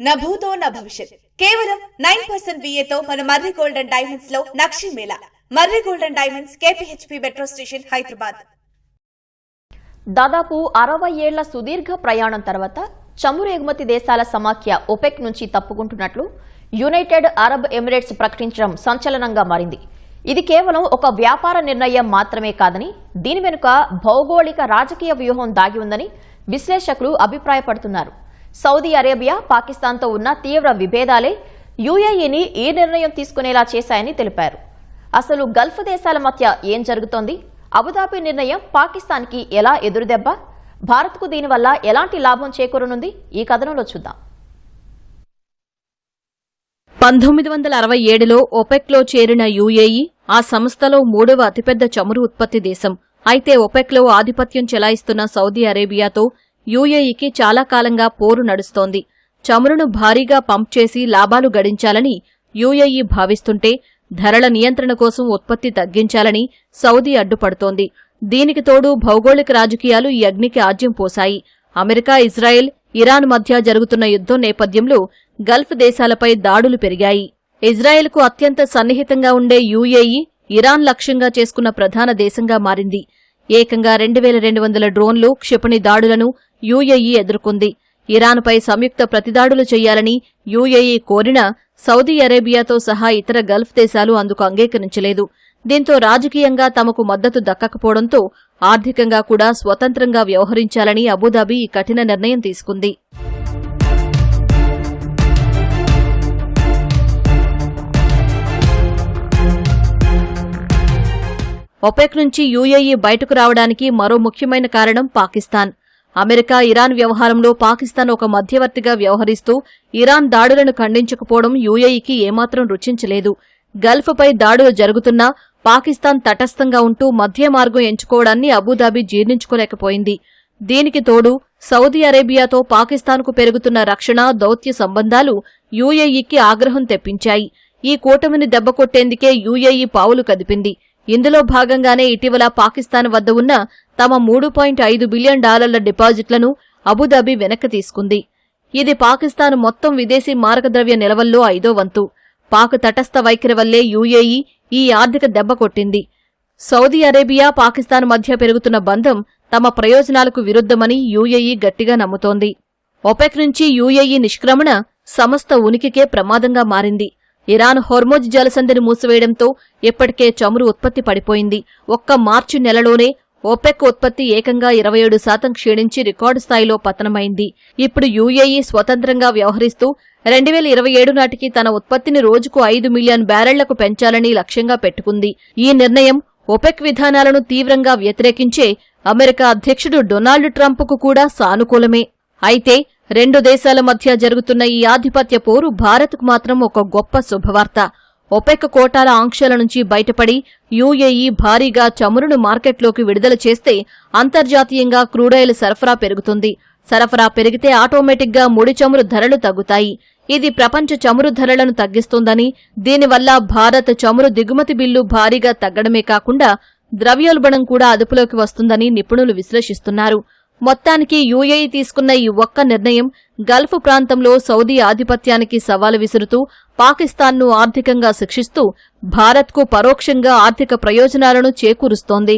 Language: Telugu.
నా భూతో నా భవిష్యత్. కేవలం 9% VAతో మన మర్రి గోల్డ్ అండ్ డైమండ్స్ లో Nakshi Mela. Marri gold and diamonds, KPHP metro station, Hyderabad. దాదాపు 60 ఏళ్ల సుదీర్ఘ ప్రయాణం తర్వాత చమురు ఎగుమతి దేశాల సమాఖ్య OPEC నుంచి తప్పుకుంటున్నట్లు యునైటెడ్ అరబ్ ఎమిరేట్స్ ప్రకటించడం సంచలనంగా మారింది. ఇది కేవలం ఒక వ్యాపార నిర్ణయం మాత్రమే కాదని, దీని వెనుక భౌగోళిక రాజకీయ వ్యూహం దాగి ఉందని విశ్లేషకులు అభిప్రాయపడుతున్నారు. సౌదీ అరేబియా, పాకిస్తాన్తో ఉన్న తీవ్ర విభేదాలే UAEని ఈ నిర్ణయం తీసుకునేలా చేశాయని తెలిపారు. అసలు గల్ఫ్ దేశాల మధ్య ఏం జరుగుతోంది? అబుదాబి నిర్ణయం పాకిస్తాన్కి ఎలా ఎదురుదెబ్బ? భారత్కు దీనివల్ల ఎలాంటి లాభం చేకూరనుంది? ఈ కథనంలో చూద్దాం. 1967లో OPECలో చేరిన UAE ఆ సంస్థలో 3వ అతిపెద్ద చమురు ఉత్పత్తి దేశం. అయితే OPECలో ఆధిపత్యం చెలాయిస్తున్న సౌదీ అరేబియాతో UAEకి చాలా కాలంగా పోరు నడుస్తోంది. చమురును భారీగా పంప్ చేసి లాభాలు గడించాలని UAE భావిస్తుంటే, ధరల నియంత్రణ కోసం ఉత్పత్తి తగ్గించాలని సౌదీ అడ్డుపడుతోంది. దీనికి తోడు భౌగోళిక రాజకీయాలు ఈ అగ్నికి ఆజ్యం పోశాయి. అమెరికా, ఇజ్రాయెల్, ఇరాన్ మధ్య జరుగుతున్న యుద్ధం నేపథ్యంలో గల్ఫ్ దేశాలపై దాడులు పెరిగాయి. ఇజ్రాయెల్కు అత్యంత సన్నిహితంగా ఉండే UAE ఇరాన్ లక్ష్యంగా చేసుకున్న ప్రధాన దేశంగా మారింది. ఏకంగా 2200 డ్రోన్లు, క్షిపణి దాడులను UAE ఎదుర్కొంది. ఇరాన్పై సంయుక్త ప్రతిదాడులు చేయాలని UAE కోరినా సౌదీ అరేబియాతో సహా ఇతర గల్ఫ్ దేశాలు అందుకు అంగీకరించలేదు. దీంతో రాజకీయంగా తమకు మద్దతు దక్కకపోవడంతో ఆర్థికంగా కూడా స్వతంత్రంగా వ్యవహరించాలని అబుదాబి ఈ కఠిన నిర్ణయం తీసుకుంది. OPEC నుంచి UAE బయటకు రావడానికి మరో ముఖ్యమైన కారణం పాకిస్తాన్. అమెరికా, ఇరాన్ వ్యవహారంలో పాకిస్తాన్ ఒక మధ్యవర్తిగా వ్యవహరిస్తూ ఇరాన్ దాడులను ఖండించకపోవడం UAEకి ఏమాత్రం రుచించలేదు. గల్ఫ్పై దాడులు జరుగుతున్నా పాకిస్తాన్ తటస్థంగా ఉంటూ మధ్య మార్గం ఎంచుకోవడాన్ని అబుదాబి జీర్ణించుకోలేకపోయింది. దీనికి తోడు సౌదీ అరేబియాతో పాకిస్తాన్కు పెరుగుతున్న రక్షణ, దౌత్య సంబంధాలు UAEకి ఆగ్రహం తెప్పించాయి. ఈ కూటమిని దెబ్బకొట్టేందుకే UAE పావులు కదిపింది. ఇందులో భాగంగానే ఇటీవల పాకిస్తాన్ వద్ద ఉన్న తమ $3.5 బిలియన్ డిపాజిట్లను అబుదాబి వెనక్కి తీసుకుంది. ఇది పాకిస్తాన్ మొత్తం విదేశీ మారకద్రవ్య నిల్వల్లో 5వ వంతు. పాక్ తటస్థ వైఖరి వల్లే UAE ఈ ఆర్థిక దెబ్బ కొట్టింది. సౌదీ అరేబియా, పాకిస్తాన్ మధ్య పెరుగుతున్న బంధం తమ ప్రయోజనాలకు విరుద్ధమని UAE గట్టిగా నమ్ముతోంది. OPEC నుంచి UAE నిష్క్రమణ సంస్థ ఉనికికే ప్రమాదంగా మారింది. ఇరాన్ హోర్మోజ్ జలసంధిని మూసివేయడంతో ఇప్పటికే చమురు ఉత్పత్తి పడిపోయింది. ఒక్క మార్చి నెలలోనే OPEC ఉత్పత్తి ఏకంగా 27% క్షీణించి రికార్డు స్థాయిలో పతనమైంది. ఇప్పుడు UAE స్వతంత్రంగా వ్యవహరిస్తూ 2027 నాటికి తన ఉత్పత్తిని రోజుకు 5 మిలియన్ బ్యారెళ్లకు పెంచాలని లక్ష్యంగా పెట్టుకుంది. ఈ నిర్ణయం OPEC విధానాలను తీవ్రంగా వ్యతిరేకించే అమెరికా అధ్యక్షుడు డొనాల్డ్ ట్రంప్కు కూడా సానుకూలమే. అయితే రెండు దేశాల మధ్య జరుగుతున్న ఈ ఆధిపత్య పోరు భారత్కు మాత్రం ఒక గొప్ప శుభవార్త. OPEC కోటాల ఆంక్షల నుంచి బయటపడి UAE భారీగా చమురును మార్కెట్లోకి విడుదల చేస్తే అంతర్జాతీయంగా క్రూడాయిల్ సరఫరా పెరుగుతుంది. సరఫరా పెరిగితే ఆటోమేటిక్గా ముడి చమురు ధరలు తగ్గుతాయి. ఇది ప్రపంచ చమురు ధరలను తగ్గిస్తోందని, దీనివల్ల భారత్ చమురు దిగుమతి బిల్లు భారీగా తగ్గడమే కాకుండా ద్రవ్యోల్బణం కూడా అదుపులోకి వస్తుందని నిపుణులు విశ్లేషిస్తున్నారు. మొత్తానికి UAE తీసుకున్న ఈ ఒక్క నిర్ణయం గల్ఫ్ ప్రాంతంలో సౌదీ ఆధిపత్యానికి సవాలు విసురుతూ పాకిస్తాన్ను ఆర్థికంగా శిక్షిస్తూ భారత్కు పరోక్షంగా ఆర్థిక ప్రయోజనాలను చేకూరుస్తోంది.